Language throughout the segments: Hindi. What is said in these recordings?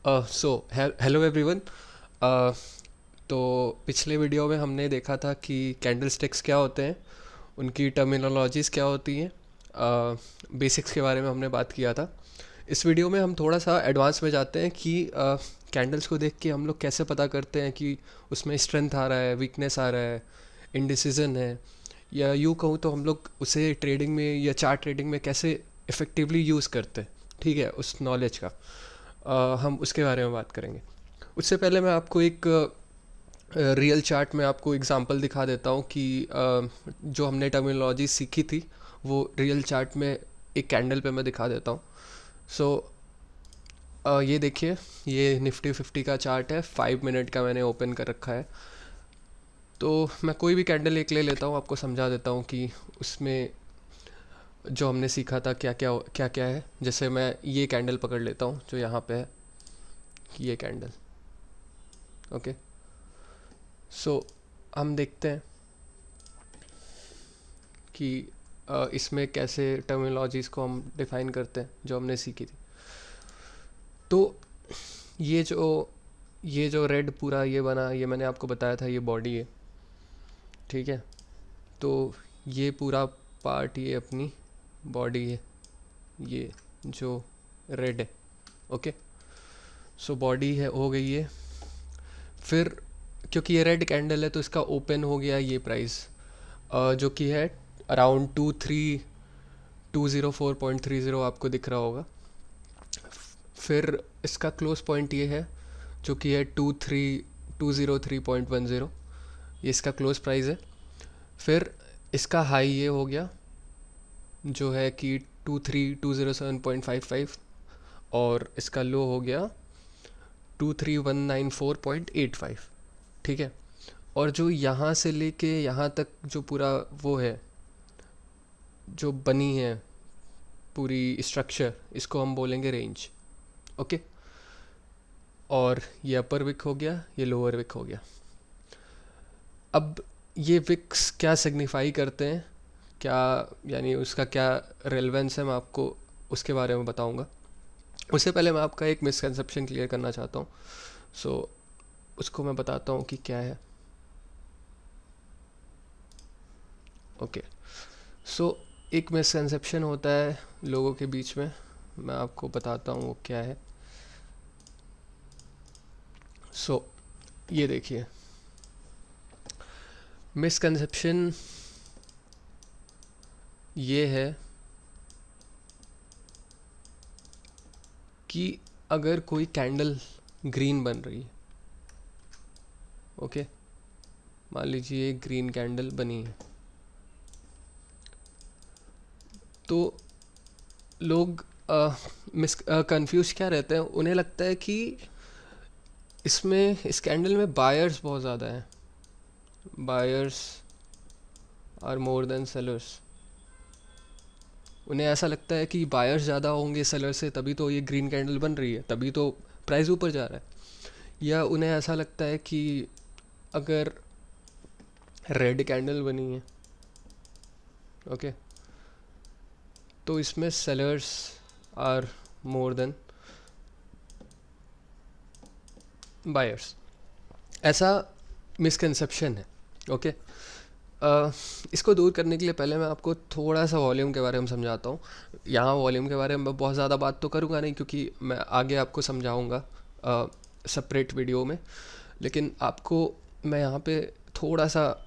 Hello everyone. तो पिछले वीडियो में हमने देखा था कि कैंडल स्टिक्स क्या होते हैं, उनकी टर्मिनोलॉजीज़ क्या होती हैं, बेसिक्स के बारे में हमने बात किया था। इस वीडियो में हम थोड़ा सा एडवांस में जाते हैं कि कैंडल्स को देख के हम लोग कैसे पता करते हैं कि उसमें स्ट्रेंथ आ रहा है, वीकनेस आ रहा है, इंडिसीजन है, या यूँ कहूँ तो हम लोग उसे ट्रेडिंग में या चार्ट ट्रेडिंग में कैसे इफ़ेक्टिवली यूज़ करते हैं। ठीक है, उस नॉलेज का हम उसके बारे में बात करेंगे। उससे पहले मैं आपको एक रियल चार्ट में आपको एग्जांपल दिखा देता हूँ कि जो हमने टर्मिनोलॉजी सीखी थी वो रियल चार्ट में एक कैंडल पे मैं दिखा देता हूँ। सो ये देखिए, ये निफ्टी 50 का चार्ट है, 5 मिनट का मैंने ओपन कर रखा है। तो मैं कोई भी कैंडल एक ले लेता हूँ, आपको समझा देता हूँ कि उसमें जो हमने सीखा था क्या क्या है। जैसे मैं ये कैंडल पकड़ लेता हूँ जो यहाँ पे है, ये कैंडल। ओके, सो हम देखते हैं कि इसमें कैसे टर्मिनोलॉजीज़ को हम डिफ़ाइन करते हैं जो हमने सीखी थी। तो ये जो ये जो रेड पूरा ये बना, ये मैंने आपको बताया था, ये बॉडी है। ठीक है, तो ये पूरा पार्ट ये अपनी बॉडी है, ये जो रेड है। ओके, सो बॉडी है, हो गई है। फिर क्योंकि ये रेड कैंडल है तो इसका ओपन हो गया ये प्राइस, जो कि है अराउंड 204.30 आपको दिख रहा होगा। फिर इसका क्लोज पॉइंट ये है जो कि है 203.10, ये इसका क्लोज प्राइस है। फिर इसका हाई ये हो गया जो है कि 23207.55, और इसका लो हो गया 23194.85। ठीक है, और जो यहाँ से लेके यहाँ तक जो पूरा वो है, जो बनी है पूरी स्ट्रक्चर, इसको हम बोलेंगे रेंज। ओके, और ये अपर विक हो गया, ये लोअर विक हो गया। अब ये विक्स क्या सिग्निफाई करते हैं, क्या यानी उसका क्या रेलेवेंस है, मैं आपको उसके बारे में बताऊंगा। उससे पहले मैं आपका एक मिसकंसेप्शन क्लियर करना चाहता हूँ। सो उसको मैं बताता हूँ कि क्या है। ओके, सो एक मिसकंसेप्शन होता है लोगों के बीच में, मैं आपको बताता हूँ वो क्या है। सो ये देखिए, मिसकंसेप्शन ये है कि अगर कोई कैंडल ग्रीन बन रही है, ओके, मान लीजिए एक ग्रीन कैंडल बनी है, तो लोग कंफ्यूज क्या रहते हैं, उन्हें लगता है कि इसमें इस कैंडल में बायर्स बहुत ज़्यादा हैं, buyers are more than sellers. उन्हें ऐसा लगता है कि बायर्स ज़्यादा होंगे सेलर से, तभी तो ये ग्रीन कैंडल बन रही है, तभी तो प्राइस ऊपर जा रहा है। या उन्हें ऐसा लगता है कि अगर रेड कैंडल बनी है, ओके, तो इसमें sellers are more than buyers. ऐसा मिसकंसेप्शन है। ओके, इसको दूर करने के लिए पहले मैं आपको थोड़ा सा वॉल्यूम के बारे में समझाता हूँ। यहाँ वॉल्यूम के बारे में मैं बहुत ज़्यादा बात तो करूँगा नहीं, क्योंकि मैं आगे आपको समझाऊँगा सेपरेट वीडियो में। लेकिन आपको मैं यहाँ पे थोड़ा सा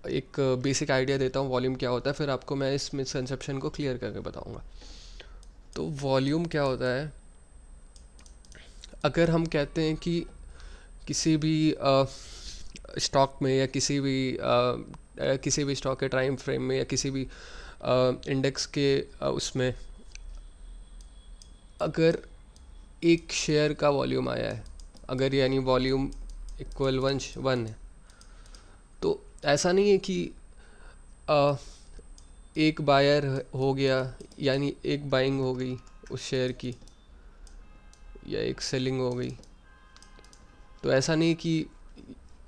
एक बेसिक आइडिया देता हूँ वॉल्यूम क्या होता है, फिर आपको मैं इस मिसकंसेप्शन को क्लियर करके बताऊँगा। तो वॉल्यूम क्या होता है, अगर हम कहते हैं कि किसी भी स्टॉक में या किसी भी स्टॉक के टाइम फ्रेम में या किसी भी इंडेक्स के उसमें अगर एक शेयर का वॉल्यूम आया है, अगर यानी वॉल्यूम इक्वल 1 है, तो ऐसा नहीं है कि अ, एक बायर हो गया यानी एक बाइंग हो गई उस शेयर की, या एक सेलिंग हो गई। तो ऐसा नहीं कि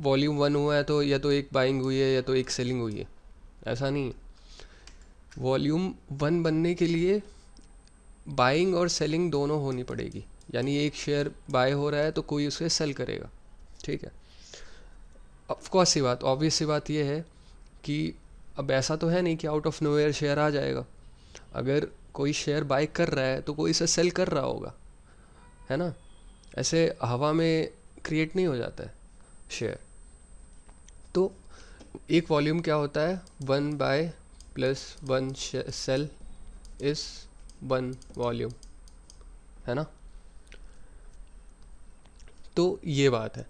वॉल्यूम 1 हुआ है तो या तो एक बाइंग हुई है या तो एक सेलिंग हुई है, ऐसा नहीं है। वॉल्यूम 1 बनने के लिए बाइंग और सेलिंग दोनों होनी पड़ेगी, यानी एक शेयर बाय हो रहा है तो कोई उसे सेल करेगा, ठीक है। ऑफ कोर्स सी बात, ऑब्वियस सी बात ये है कि अब ऐसा तो है नहीं कि आउट ऑफ नोवेयर शेयर आ जाएगा। अगर कोई शेयर बाय कर रहा है तो कोई इसे सेल कर रहा होगा, है ना। ऐसे हवा में क्रिएट नहीं हो जाता है शेयर। तो एक वॉल्यूम क्या होता है, 1 buy plus 1 sell is 1 volume, है ना। तो ये बात है।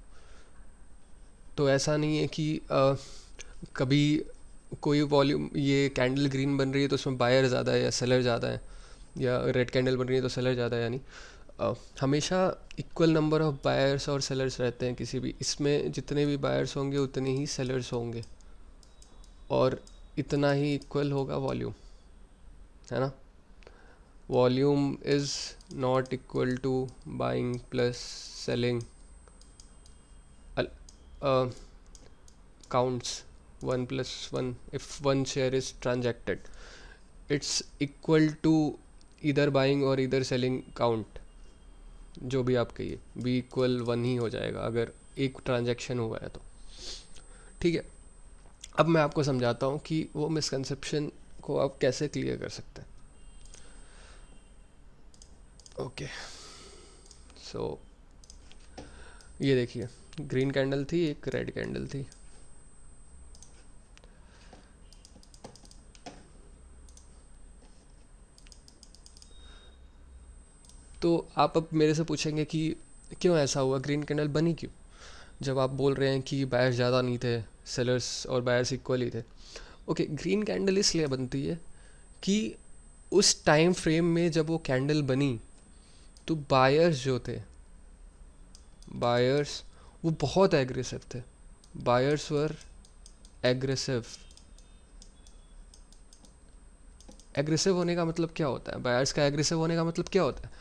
तो ऐसा नहीं है कि कभी कोई वॉल्यूम, ये कैंडल ग्रीन बन रही है तो उसमें बायर ज़्यादा है या सेलर ज़्यादा है, या रेड कैंडल बन रही है तो सेलर ज़्यादा है, यानी हमेशा इक्वल नंबर ऑफ बायर्स और सेलर्स रहते हैं किसी भी इसमें। जितने भी बायर्स होंगे उतने ही सेलर्स होंगे, और इतना ही इक्वल होगा वॉल्यूम, है ना। Volume is not equal to buying plus selling counts 1 plus 1 if one share is transacted, it's equal to either buying or either selling count, जो भी आप कहिए, बी इक्वल 1 ही हो जाएगा अगर एक ट्रांजैक्शन हुआ है तो, ठीक है। अब मैं आपको समझाता हूँ कि वो मिसकंसेप्शन को आप कैसे क्लियर कर सकते हैं। ओके, सो ये देखिए, ग्रीन कैंडल थी, एक रेड कैंडल थी। तो आप अब मेरे से पूछेंगे कि क्यों ऐसा हुआ, ग्रीन कैंडल बनी क्यों, जब आप बोल रहे हैं कि बायर्स ज़्यादा नहीं थे, सेलर्स और बायर्स इक्वल ही थे। ओके, ग्रीन कैंडल इसलिए बनती है कि उस टाइम फ्रेम में जब वो कैंडल बनी तो बायर्स जो थे, बायर्स वो बहुत एग्रेसिव थे। बायर्स वर एग्रेसिव। एग्रेसिव होने का मतलब क्या होता है, बायर्स का एग्रेसिव होने का मतलब क्या होता है,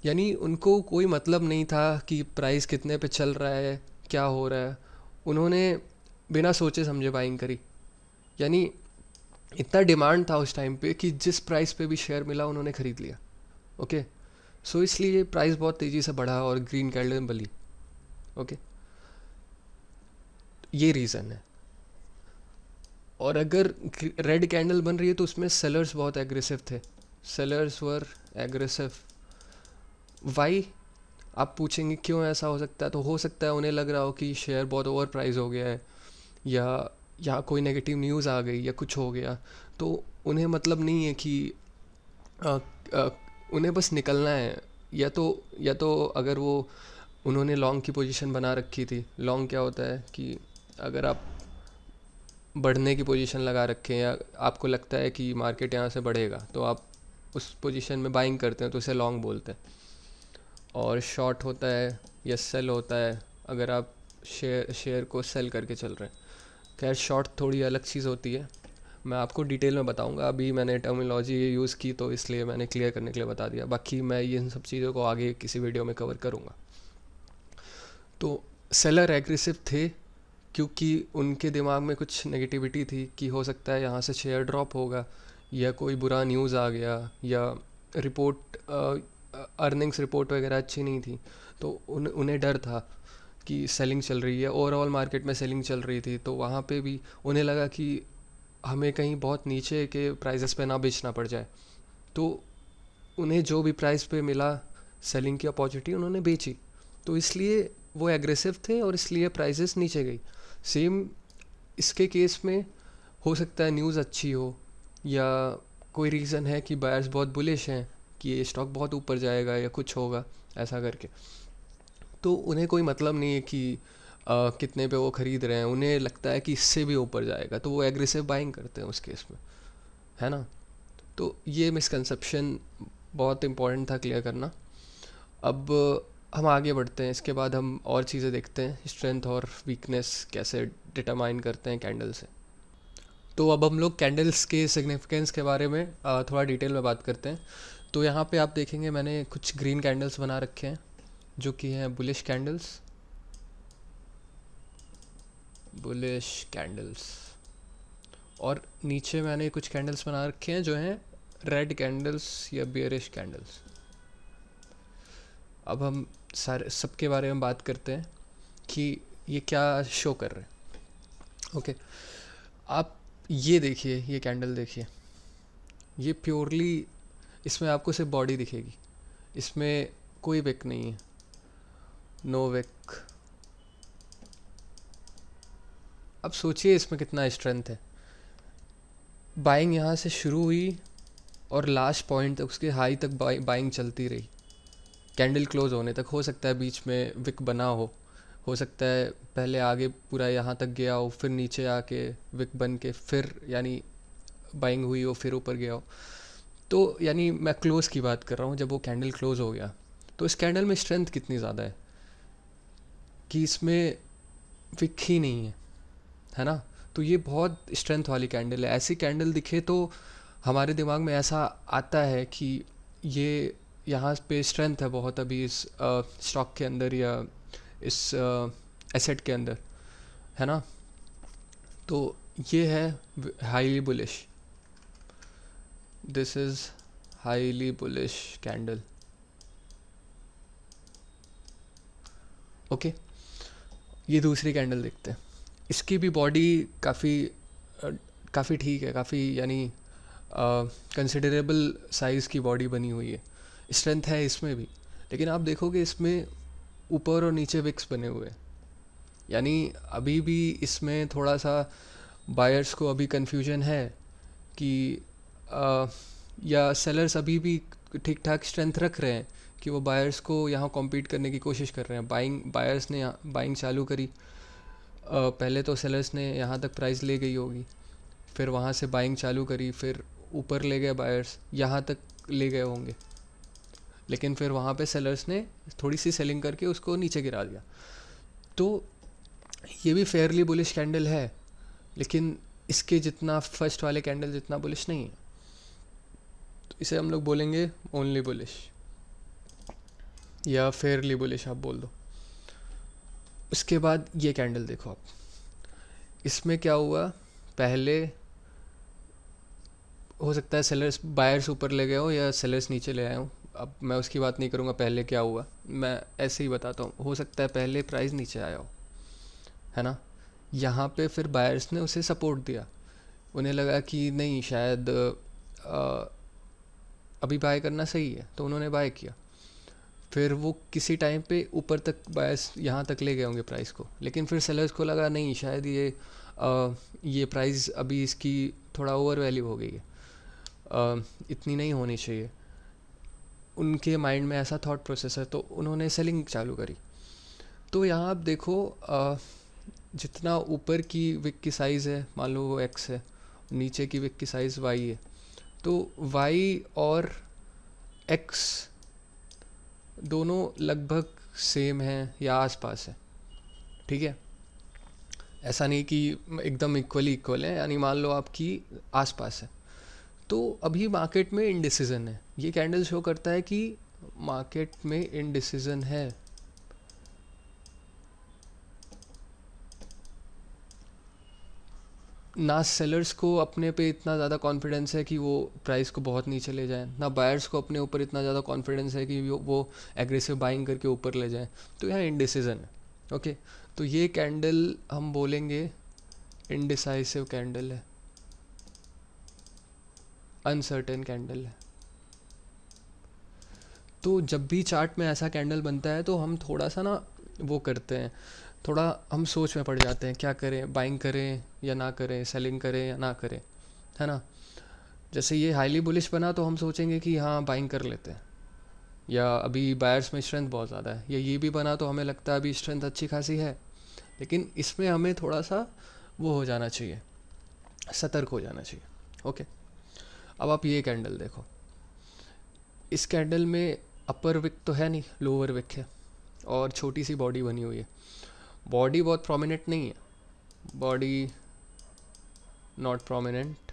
यानी उनको कोई मतलब नहीं था कि प्राइस कितने पे चल रहा है, क्या हो रहा है। उन्होंने बिना सोचे समझे बाइंग करी, यानी इतना डिमांड था उस टाइम पे कि जिस प्राइस पे भी शेयर मिला उन्होंने ख़रीद लिया। ओके, सो इसलिए प्राइस बहुत तेज़ी से बढ़ा और ग्रीन कैंडल बली। ओके, ये रीज़न है। और अगर रेड कैंडल बन रही है तो उसमें सेलर्स बहुत एग्रेसिव थे, सेलर्स वर एग्रेसिव। वाई, आप पूछेंगे क्यों ऐसा हो सकता है, तो हो सकता है उन्हें लग रहा हो कि शेयर बहुत ओवर प्राइस हो गया है, या कोई नेगेटिव न्यूज़ आ गई या कुछ हो गया, तो उन्हें मतलब नहीं है कि अ, अ, उन्हें बस निकलना है। या तो अगर वो उन्होंने लॉन्ग की पोजीशन बना रखी थी। लॉन्ग क्या होता है कि अगर आप बढ़ने की पोजीशन लगा रखें या आपको लगता है कि मार्केट यहाँ से बढ़ेगा तो आप उस पोजीशन में बाइंग करते हैं, तो उसे लॉन्ग बोलते हैं। और शॉर्ट होता है या सेल होता है अगर आप शेयर को सेल करके चल रहे हैं। खैर, शॉर्ट थोड़ी अलग चीज़ होती है, मैं आपको डिटेल में बताऊंगा। अभी मैंने टर्मिनोलॉजी यूज़ की तो इसलिए मैंने क्लियर करने के लिए बता दिया, बाकी मैं इन सब चीज़ों को आगे किसी वीडियो में कवर करूँगा। तो सेलर एग्रेसिव थे क्योंकि उनके दिमाग में कुछ नेगेटिविटी थी कि हो सकता है यहाँ से शेयर ड्रॉप होगा, या कोई बुरा न्यूज़ आ गया, या रिपोर्ट अर्निंग्स रिपोर्ट वगैरह अच्छी नहीं थी, तो उन्हें डर था कि सेलिंग चल रही है, ओवरऑल मार्केट में सेलिंग चल रही थी, तो वहाँ पे भी उन्हें लगा कि हमें कहीं बहुत नीचे के प्राइसेस पे ना बेचना पड़ जाए। तो उन्हें जो भी प्राइस पे मिला सेलिंग की अपॉर्चुनिटी उन्होंने बेची, तो इसलिए वो एग्रेसिव थे और इसलिए प्राइसेस नीचे गई। सेम इसके केस में हो सकता है न्यूज़ अच्छी हो, या कोई रीज़न है कि बायर्स बहुत बुलिश हैं कि ये स्टॉक बहुत ऊपर जाएगा या कुछ होगा ऐसा करके, तो उन्हें कोई मतलब नहीं है कि कितने पे वो ख़रीद रहे हैं। उन्हें लगता है कि इससे भी ऊपर जाएगा, तो वो एग्रेसिव बाइंग करते हैं उस केस में, है ना। तो ये मिसकंसेप्शन बहुत इम्पोर्टेंट था क्लियर करना। अब हम आगे बढ़ते हैं, इसके बाद हम और चीज़ें देखते हैं, स्ट्रेंथ और वीकनेस कैसे डिटरमाइन करते हैं कैंडल से। तो अब हम लोग कैंडल्स के सिग्निफिकेंस के बारे में थोड़ा डिटेल में बात करते हैं। तो यहाँ पे आप देखेंगे मैंने कुछ ग्रीन कैंडल्स बना रखे हैं जो कि हैं बुलिश कैंडल्स, बुलिश कैंडल्स। और नीचे मैंने कुछ कैंडल्स बना रखे हैं जो हैं रेड कैंडल्स या बियरिश कैंडल्स। अब हम सारे सबके बारे में बात करते हैं कि ये क्या शो कर रहे हैं। ओके, आप ये देखिए, ये कैंडल देखिए, ये प्योरली, इसमें आपको सिर्फ बॉडी दिखेगी, इसमें कोई विक नहीं है, नो विक। अब सोचिए इसमें कितना स्ट्रेंथ है। बाइंग यहाँ से शुरू हुई और लास्ट पॉइंट तक, उसके हाई तक बाइंग चलती रही, कैंडल क्लोज होने तक। हो सकता है बीच में विक बना हो सकता है पहले आगे पूरा यहाँ तक गया हो, फिर नीचे आके विक बन के फिर यानी बाइंग हुई हो, फिर ऊपर गया हो। तो यानी मैं क्लोज़ की बात कर रहा हूँ, जब वो कैंडल क्लोज़ हो गया तो इस कैंडल में स्ट्रेंथ कितनी ज़्यादा है कि इसमें विक ही नहीं है ना। तो ये बहुत स्ट्रेंथ वाली कैंडल है। ऐसी कैंडल दिखे तो हमारे दिमाग में ऐसा आता है कि ये यहाँ पे स्ट्रेंथ है बहुत अभी इस स्टॉक के अंदर या इस एसेट के अंदर, है ना। तो ये है highly bullish, this is highly bullish candle. Okay, ये दूसरी कैंडल देखते हैं। इसकी भी बॉडी काफ़ी ठीक है, काफ़ी यानी कंसिडरेबल साइज़ की बॉडी बनी हुई है, स्ट्रेंथ है इसमें भी। लेकिन आप देखोगे इसमें ऊपर और नीचे विक्स बने हुए हैं, यानी अभी भी इसमें थोड़ा सा बायर्स को अभी कन्फ्यूजन है कि या सेलर्स अभी भी ठीक ठाक स्ट्रेंथ रख रहे हैं कि वो बायर्स को यहाँ कॉम्पीट करने की कोशिश कर रहे हैं। बायर्स ने बाइंग चालू करी, पहले तो सेलर्स ने यहाँ तक प्राइस ले गई होगी, फिर वहाँ से बाइंग चालू करी, फिर ऊपर ले गए बायर्स, यहाँ तक ले गए होंगे, लेकिन फिर वहाँ पे सेलर्स ने थोड़ी सी सेलिंग करके उसको नीचे गिरा दिया। तो ये भी फेयरली बुलिश कैंडल है, लेकिन इसके जितना फर्स्ट वाले कैंडल जितना बुलिश नहीं है। तो इसे हम लोग बोलेंगे ओनली बुलिश या फेयरली बुलिश आप बोल दो। उसके बाद ये कैंडल देखो आप, इसमें क्या हुआ, पहले हो सकता है सेलर्स बायर्स ऊपर ले गए हो या सेलर्स नीचे ले आए हो, अब मैं उसकी बात नहीं करूँगा पहले क्या हुआ, मैं ऐसे ही बताता हूँ। हो सकता है पहले प्राइस नीचे आया हो, है ना, यहाँ पे फिर बायर्स ने उसे सपोर्ट दिया, उन्हें लगा कि नहीं शायद अभी बाय करना सही है, तो उन्होंने बाय किया। फिर वो किसी टाइम पे ऊपर तक बायर्स यहाँ तक ले गए होंगे प्राइस को, लेकिन फिर सेलर्स को लगा नहीं शायद ये प्राइस अभी इसकी थोड़ा ओवर वैल्यू हो गई है, इतनी नहीं होनी चाहिए, उनके माइंड में ऐसा थॉट प्रोसेस है, तो उन्होंने सेलिंग चालू करी। तो यहाँ आप देखो, जितना ऊपर की विक की साइज़ है, मान लो वो एक्स है, नीचे की विक की साइज़ वाई है, तो वाई और एक्स दोनों लगभग सेम हैं या आसपास है, ठीक है। ऐसा नहीं कि एकदम इक्वल है, यानी मान लो आपकी आसपास है। तो अभी मार्केट में इनडिसीजन है, ये कैंडल शो करता है कि मार्केट में इनडिसीजन है। ना सेलर्स को अपने पे इतना ज़्यादा कॉन्फिडेंस है कि वो प्राइस को बहुत नीचे ले जाएं, ना बायर्स को अपने ऊपर इतना ज़्यादा कॉन्फिडेंस है कि वो एग्रेसिव बाइंग करके ऊपर ले जाएं। तो यहाँ इनडिसीजन है। ओके, तो ये कैंडल हम बोलेंगे इनडिसाइसिव कैंडल है, अनसर्टेन कैंडल है। तो जब भी चार्ट में ऐसा कैंडल बनता है तो हम थोड़ा सा ना वो करते हैं, थोड़ा हम सोच में पड़ जाते हैं क्या करें, बाइंग करें या ना करें, सेलिंग करें या ना करें, है ना। जैसे ये हाईली बुलिश बना तो हम सोचेंगे कि हाँ बाइंग कर लेते हैं, या अभी बायर्स में स्ट्रेंथ बहुत ज़्यादा है, या ये भी बना तो हमें लगता है अभी स्ट्रेंथ अच्छी खासी है। लेकिन इसमें हमें थोड़ा सा वो हो जाना चाहिए, सतर्क हो जाना चाहिए। ओके, अब आप ये कैंडल देखो, इस कैंडल में अपर विक तो है नहीं, लोअर विक है और छोटी सी बॉडी बनी हुई है। बॉडी बहुत प्रोमिनेंट नहीं है, बॉडी नॉट प्रोमिनेंट,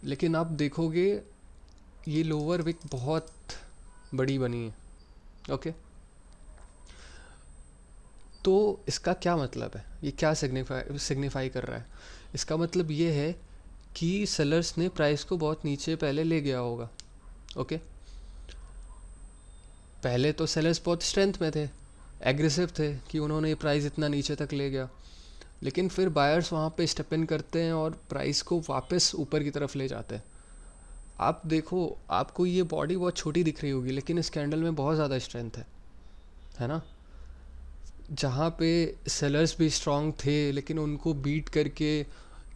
लेकिन आप देखोगे ये लोअर विक बहुत बड़ी बनी है। ओके, तो इसका क्या मतलब है, ये क्या सिग्निफाई कर रहा है। इसका मतलब ये है कि सेलर्स ने प्राइस को बहुत नीचे पहले ले गया होगा, ओके, पहले तो सेलर्स बहुत स्ट्रेंथ में थे, एग्रेसिव थे कि उन्होंने प्राइस इतना नीचे तक ले गया, लेकिन फिर बायर्स वहाँ पे स्टेप इन करते हैं और प्राइस को वापस ऊपर की तरफ ले जाते हैं। आप देखो, आपको ये बॉडी बहुत छोटी दिख रही होगी, लेकिन इस कैंडल में बहुत ज़्यादा स्ट्रेंथ है ना। जहाँ पे सेलर्स भी स्ट्रांग थे लेकिन उनको बीट करके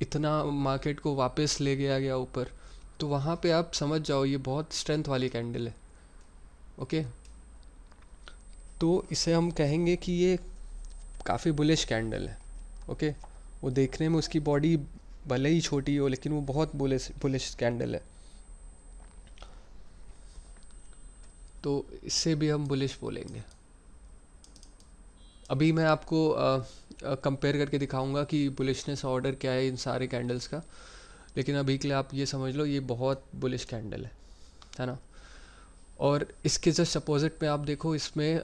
इतना मार्केट को वापस ले गया गया ऊपर, तो वहाँ पे आप समझ जाओ ये बहुत स्ट्रेंथ वाली कैंडल है। ओके, तो इसे हम कहेंगे कि ये काफ़ी बुलिश कैंडल है। ओके, वो देखने में उसकी बॉडी भले ही छोटी हो लेकिन वो बहुत बुलिश बुलिश कैंडल है, तो इससे भी हम बुलिश बोलेंगे। अभी मैं आपको कंपेयर करके दिखाऊंगा कि बुलिशनेस ऑर्डर क्या है इन सारे कैंडल्स का, लेकिन अभी के लिए आप ये समझ लो ये बहुत बुलिश कैंडल है ना। और इसके जस्ट अपोजिट में आप देखो, इसमें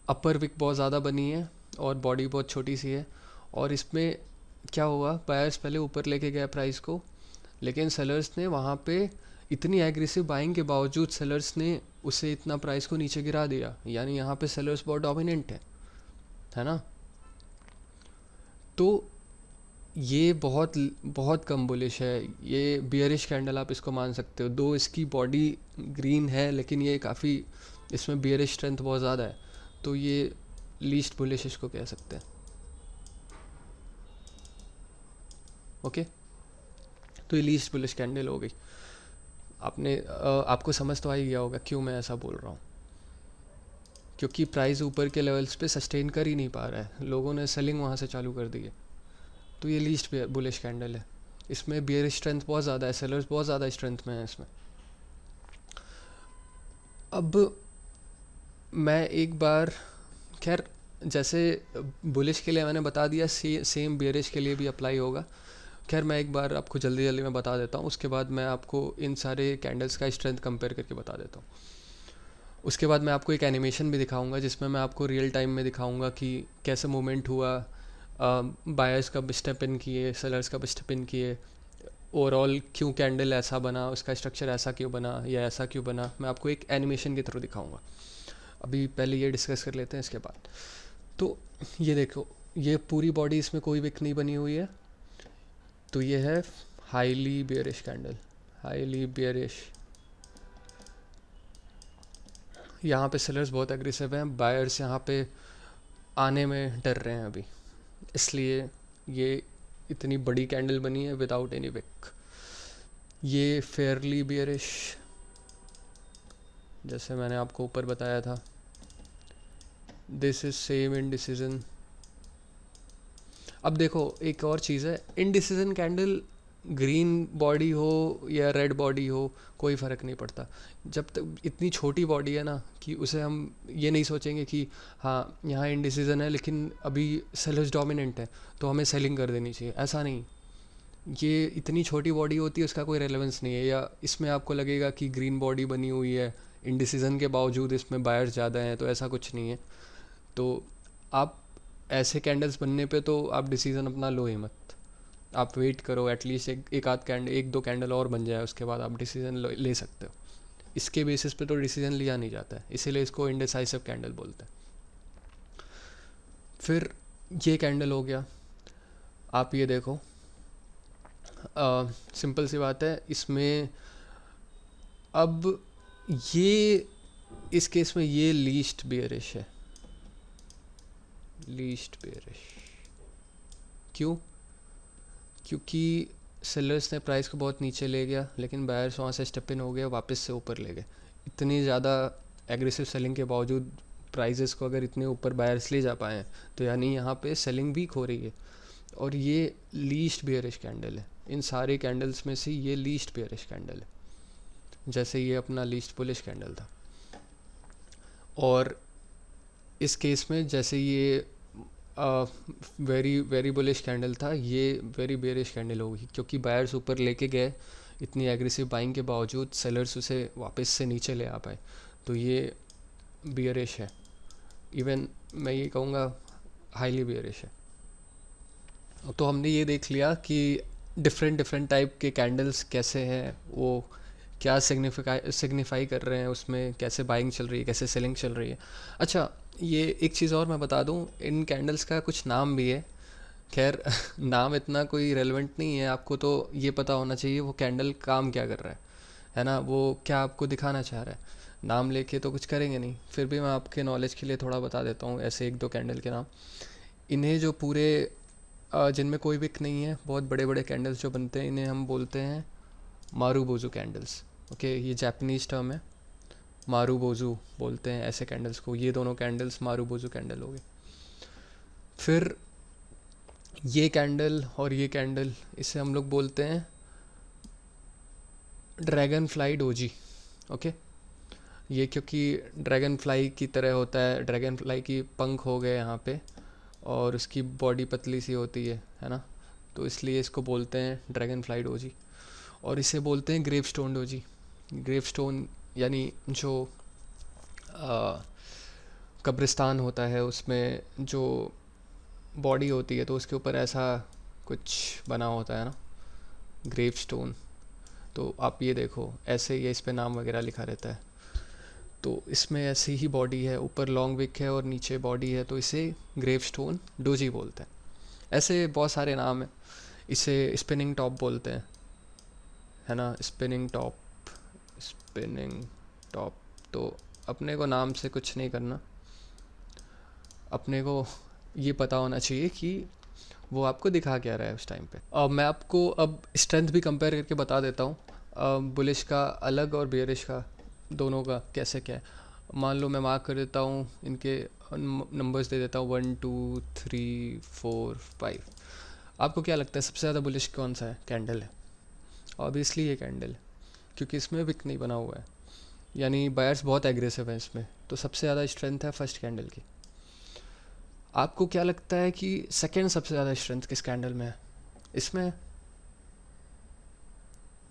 अपर विक बहुत ज़्यादा बनी है और बॉडी बहुत छोटी सी है। और इसमें क्या हुआ, बायर्स पहले ऊपर लेके गया प्राइस को, लेकिन सेलर्स ने वहाँ पे इतनी एग्रेसिव बाइंग के बावजूद सेलर्स ने उसे इतना प्राइस को नीचे गिरा दिया, यानी यहाँ पे सेलर्स बहुत डोमिनेंट है ना। तो ये बहुत बहुत कम बुलिश है, ये बियरिश कैंडल आप इसको मान सकते हो। दो इसकी बॉडी ग्रीन है लेकिन ये काफ़ी, इसमें बियरिश स्ट्रेंथ बहुत ज़्यादा है, तो ये लीस्ट बुलिश इसको कह सकते हैं। ओके, तो ये लीस्ट बुलिश कैंडल हो गई। आपको समझ तो आ ही गया होगा क्यों मैं ऐसा बोल रहा हूँ, क्योंकि प्राइस ऊपर के लेवल्स पे सस्टेन कर ही नहीं पा रहा है, लोगों ने सेलिंग वहाँ से चालू कर दी है, तो ये लीस्ट बुलिश कैंडल है। इसमें बियरिश स्ट्रेंथ बहुत ज़्यादा है, सेलर्स बहुत ज़्यादा स्ट्रेंथ में है इसमें। अब मैं एक बार, खैर जैसे बुलिश के लिए मैंने बता दिया, सेम बियरिश के लिए भी अप्लाई होगा। खैर मैं एक बार आपको जल्दी जल्दी में बता देता हूँ, उसके बाद मैं आपको इन सारे कैंडल्स का स्ट्रेंथ कंपेयर करके बता देता हूँ। उसके बाद मैं आपको एक एनिमेशन भी दिखाऊंगा जिसमें मैं आपको रियल टाइम में दिखाऊंगा कि कैसे मूवमेंट हुआ, बायर्स कब स्टेप इन किए, सेलर्स कब स्टेप इन किए, ओवरऑल क्यों कैंडल ऐसा बना, उसका स्ट्रक्चर ऐसा क्यों बना या ऐसा क्यों बना, मैं आपको एक एनिमेशन के थ्रू दिखाऊंगा। अभी पहले ये डिस्कस कर लेते हैं इसके बाद। तो ये देखो, ये पूरी बॉडी, इसमें कोई विक नहीं बनी हुई है, तो ये है highly bearish candle, highly bearish. यहाँ पे सेलर्स बहुत एग्रेसिव हैं, बायर्स यहाँ पे आने में डर रहे हैं अभी, इसलिए ये इतनी बड़ी कैंडल बनी है विदाउट एनी विक। ये फेयरली बियरिश, जैसे मैंने आपको ऊपर बताया था, दिस इज सेम इनडिसीजन। अब देखो एक और चीज़ है, इनडिसीजन कैंडल ग्रीन बॉडी हो या रेड बॉडी हो कोई फ़र्क नहीं पड़ता, जब तक इतनी छोटी बॉडी है ना कि उसे हम ये नहीं सोचेंगे कि हाँ यहाँ इनडिसीजन है लेकिन अभी सेलर्स डोमिनेंट है तो हमें सेलिंग कर देनी चाहिए, ऐसा नहीं। ये इतनी छोटी बॉडी होती है, उसका कोई रेलेवेंस नहीं है। या इसमें आपको लगेगा कि ग्रीन बॉडी बनी हुई है, इनडिसीजन के बावजूद इसमें बायर्स ज़्यादा हैं, तो ऐसा कुछ नहीं है। तो आप ऐसे कैंडल्स बनने पे तो आप डिसीज़न अपना लो ही मत, आप वेट करो एटलीस्ट एक आध कैंडल, एक दो कैंडल और बन जाए, उसके बाद आप डिसीज़न ले सकते हो। इसके बेसिस पे तो डिसीज़न लिया नहीं जाता है, इसीलिए इसको इंडिसाइसिव कैंडल बोलते हैं। फिर ये कैंडल हो गया, आप ये देखो, सिंपल सी बात है इसमें। अब ये इस केस में ये लीस्ट बेयरिश है, लीस्ट बेयरिश क्यों? क्योंकि सेलर्स ने प्राइस को बहुत नीचे ले गया लेकिन बायर्स वहाँ से स्टेप इन हो गए, वापस से ऊपर ले गए। इतनी ज़्यादा एग्रेसिव सेलिंग के बावजूद प्राइजेस को अगर इतने ऊपर बायर्स ले जा पाए हैं तो यानी यहाँ पे सेलिंग वीक हो रही है, और ये लीस्ट बेयरिश कैंडल है। इन सारे कैंडल्स में से ये लीस्ट बेयरिश कैंडल है, जैसे ये अपना लीस्ट बुलिश कैंडल था। और इस केस में जैसे ये वेरी वेरी बुलिश कैंडल था, ये वेरी बेयरिश कैंडल होगी, क्योंकि बायर्स ऊपर लेके गए इतनी एग्रेसिव बाइंग के बावजूद, सेलर्स उसे वापस से नीचे ले आ पाए, तो ये बेयरिश है। इवन मैं ये कहूँगा हाईली बेयरिश है। तो हमने ये देख लिया कि डिफरेंट डिफरेंट टाइप के कैंडल्स कैसे हैं, वो क्या सिग्निफाई कर रहे हैं, उसमें कैसे बाइंग चल रही है, कैसे सेलिंग चल रही है। अच्छा, ये एक चीज़ और मैं बता दूं, इन कैंडल्स का कुछ नाम भी है। खैर नाम इतना कोई रेलेवेंट नहीं है, आपको तो ये पता होना चाहिए वो कैंडल काम क्या कर रहा है ना, वो क्या आपको दिखाना चाह रहा है। नाम लेके तो कुछ करेंगे नहीं, फिर भी मैं आपके नॉलेज के लिए थोड़ा बता देता हूँ ऐसे एक दो कैंडल के नाम। इन्हें जो पूरे जिनमें कोई विक नहीं है, बहुत बड़े बड़े कैंडल्स जो बनते हैं, इन्हें हम बोलते हैं मारूबोजू कैंडल्स। ओके, ये जापानीज टर्म है, मारूबोजू बोलते हैं ऐसे कैंडल्स को। ये दोनों कैंडल्स मारूबोजू कैंडल हो गए। फिर ये कैंडल और ये कैंडल, इसे हम लोग बोलते हैं ड्रैगन फ्लाई डोजी। ओके, ये क्योंकि ड्रैगन फ्लाई की तरह होता है, ड्रैगन फ्लाई की पंख हो गए यहाँ पे, और उसकी बॉडी पतली सी होती है ना, तो इसलिए इसको बोलते हैं ड्रैगन फ्लाई डोजी। और इसे बोलते हैं gravestone doji. Gravestone यानी जो कब्रिस्तान होता है, उसमें जो बॉडी होती है तो उसके ऊपर ऐसा कुछ बना होता है ना, ग्रेव स्टोन। तो आप ये देखो, ऐसे ये इस पे नाम वगैरह लिखा रहता है, तो इसमें ऐसी ही बॉडी है, ऊपर लॉन्ग विक है और नीचे बॉडी है, तो इसे ग्रेव स्टोन डोजी बोलते हैं। ऐसे बहुत सारे नाम हैं। इसे स्पिनिंग टॉप बोलते हैं, है ना, स्पिनिंग टॉप, स्पिनिंग टॉप। तो अपने को नाम से कुछ नहीं करना, अपने को ये पता होना चाहिए कि वो आपको दिखा क्या रहा है उस टाइम पे। मैं आपको अब स्ट्रेंथ भी कंपेयर करके बता देता हूँ, बुलिश का अलग और बेयरिश का, दोनों का कैसे क्या है। मान लो मैं मार्क कर देता हूँ, इनके नंबर्स दे देता हूँ 1 2 3 4 5। आपको क्या लगता है सबसे ज़्यादा बुलिश कौन सा है कैंडल है? ऑब्वियसली ये कैंडल है, क्योंकि इसमें विक नहीं बना हुआ है, यानी बायर्स बहुत एग्रेसिव है इसमें, तो सबसे ज़्यादा स्ट्रेंथ है फर्स्ट कैंडल की। आपको क्या लगता है कि सेकंड सबसे ज़्यादा स्ट्रेंथ किस कैंडल में है? इसमें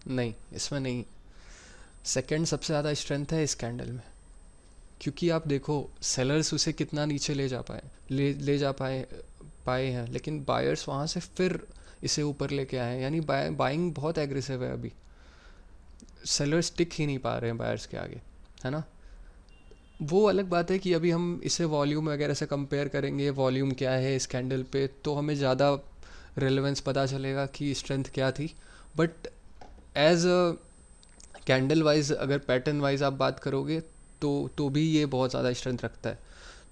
नहीं, इसमें नहीं। सेकंड सबसे ज़्यादा स्ट्रेंथ है इस कैंडल में, क्योंकि आप देखो सेलर्स उसे कितना नीचे ले जा पाए हैं, लेकिन बायर्स वहाँ से फिर इसे ऊपर लेके आए हैं, यानी बाइंग बहुत एग्रेसिव है अभी। सेलर्स टिक ही नहीं पा रहे हैं बायर्स के आगे, है ना। वो अलग बात है कि अभी हम इसे वॉल्यूम वगैरह से कंपेयर करेंगे, वॉल्यूम क्या है इस कैंडल पे, तो हमें ज़्यादा रेलेवेंस पता चलेगा कि स्ट्रेंथ क्या थी। But as a candle wise, अगर पैटर्न वाइज आप बात करोगे तो भी ये बहुत ज़्यादा स्ट्रेंथ रखता है।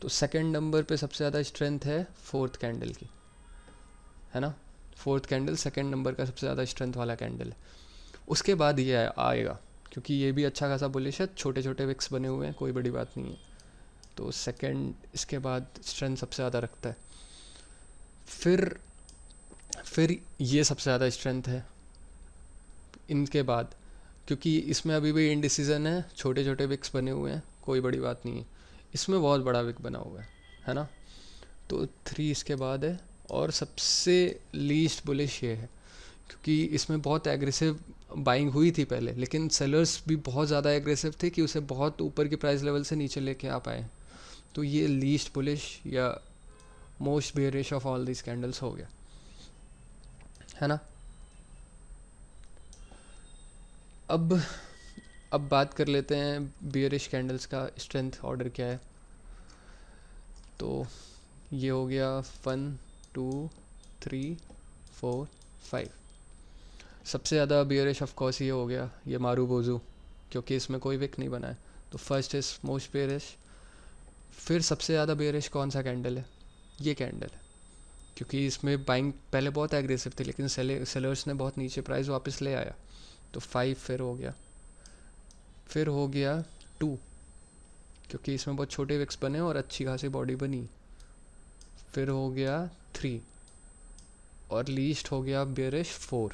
तो सेकंड नंबर पे सबसे ज़्यादा स्ट्रेंथ है फोर्थ कैंडल की, है ना। फोर्थ कैंडल सेकंड नंबर का सबसे ज़्यादा स्ट्रेंथ वाला कैंडल है। उसके बाद ये आएगा, क्योंकि ये भी अच्छा खासा बुलिश है, छोटे छोटे विक्स बने हुए हैं, कोई बड़ी बात नहीं है। तो सेकंड इसके बाद स्ट्रेंथ सबसे ज़्यादा रखता है। फिर ये सबसे ज़्यादा स्ट्रेंथ है इनके बाद, क्योंकि इसमें अभी भी इनडिसीजन है, छोटे छोटे विक्स बने हुए हैं, कोई बड़ी बात नहीं है। इसमें बहुत बड़ा विक बना हुआ है ना। तो 3 इसके बाद है, और सबसे लीस्ट बुलिश ये है, क्योंकि इसमें बहुत एग्रेसिव बाइंग हुई थी पहले, लेकिन सेलर्स भी बहुत ज़्यादा एग्रेसिव थे कि उसे बहुत ऊपर की प्राइस लेवल से नीचे लेके आ पाए। तो ये लीस्ट बुलिश या most bearish of all this candles हो गया, है ना। अब बात कर लेते हैं बेयरिश कैंडल्स का स्ट्रेंथ ऑर्डर क्या है। तो ये हो गया 1 2 3 4 5। सबसे ज़्यादा बेयरिश ऑफ कोर्स ये हो गया, ये मारूबोजू, क्योंकि इसमें कोई विक नहीं बना है, तो फर्स्ट इज मोस्ट बेयरिश। फिर सबसे ज़्यादा बेयरिश कौन सा कैंडल है? ये कैंडल है, क्योंकि इसमें बाइंग पहले बहुत एग्रेसिव थी, लेकिन सेलर्स ने बहुत नीचे प्राइस वापस ले आया, तो 5 फिर हो गया। फिर हो गया 2, क्योंकि इसमें बहुत छोटे विक्स बने और अच्छी खासी बॉडी बनी। फिर हो गया 3, और लीस्ट हो गया बेयरिश 4।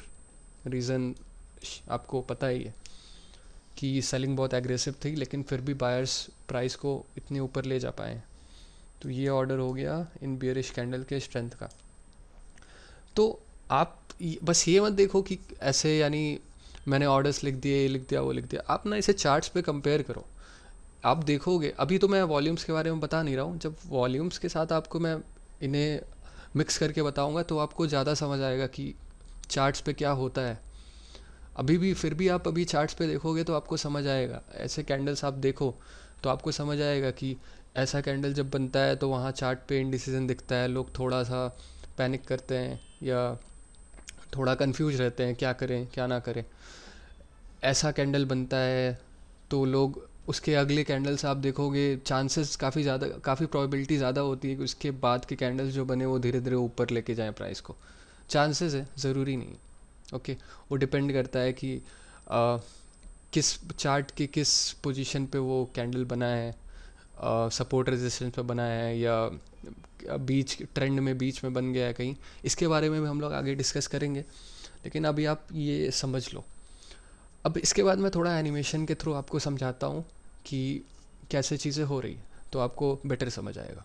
रीज़न आपको पता ही है कि सेलिंग बहुत एग्रेसिव थी, लेकिन फिर भी बायर्स प्राइस को इतने ऊपर ले जा पाए। तो ये ऑर्डर हो गया इन बेयरिश कैंडल के स्ट्रेंथ का। तो आप बस ये मत देखो कि ऐसे, यानी मैंने ऑर्डर्स लिख दिए, ये लिख दिया, वो लिख दिया। आप ना इसे चार्ट्स पे कंपेयर करो, आप देखोगे। अभी तो मैं वॉल्यूम्स के बारे में बता नहीं रहा हूँ, जब वॉल्यूम्स के साथ आपको मैं इन्हें मिक्स करके बताऊँगा तो आपको ज़्यादा समझ आएगा कि चार्ट्स पे क्या होता है। अभी भी फिर भी आप अभी चार्ट्स पे देखोगे तो आपको समझ आएगा, ऐसे कैंडल्स आप देखो तो आपको समझ आएगा कि ऐसा कैंडल जब बनता है तो वहाँ चार्ट पे इंडिसीजन दिखता है, लोग थोड़ा सा पैनिक करते हैं या थोड़ा कंफ्यूज रहते हैं क्या करें क्या ना करें। ऐसा कैंडल बनता है तो लोग उसके अगले कैंडल्स आप देखोगे, चांसेस काफ़ी ज़्यादा, काफ़ी प्रोबेबिलिटी ज़्यादा होती है कि उसके बाद के कैंडल्स जो बने वो धीरे धीरे ऊपर लेके जाएं प्राइस को। चांसेस है, ज़रूरी नहीं। ओके, वो डिपेंड करता है कि आ, किस चार्ट की किस पोजीशन पे वो कैंडल बना है, सपोर्ट रेजिस्टेंस पे बना है या बीच ट्रेंड में बीच में बन गया है कहीं। इसके बारे में भी हम लोग आगे डिस्कस करेंगे, लेकिन अभी आप ये समझ लो। अब इसके बाद मैं थोड़ा एनिमेशन के थ्रू आपको समझाता हूँ कि कैसे चीज़ें हो रही है, तो आपको बेटर समझ आएगा।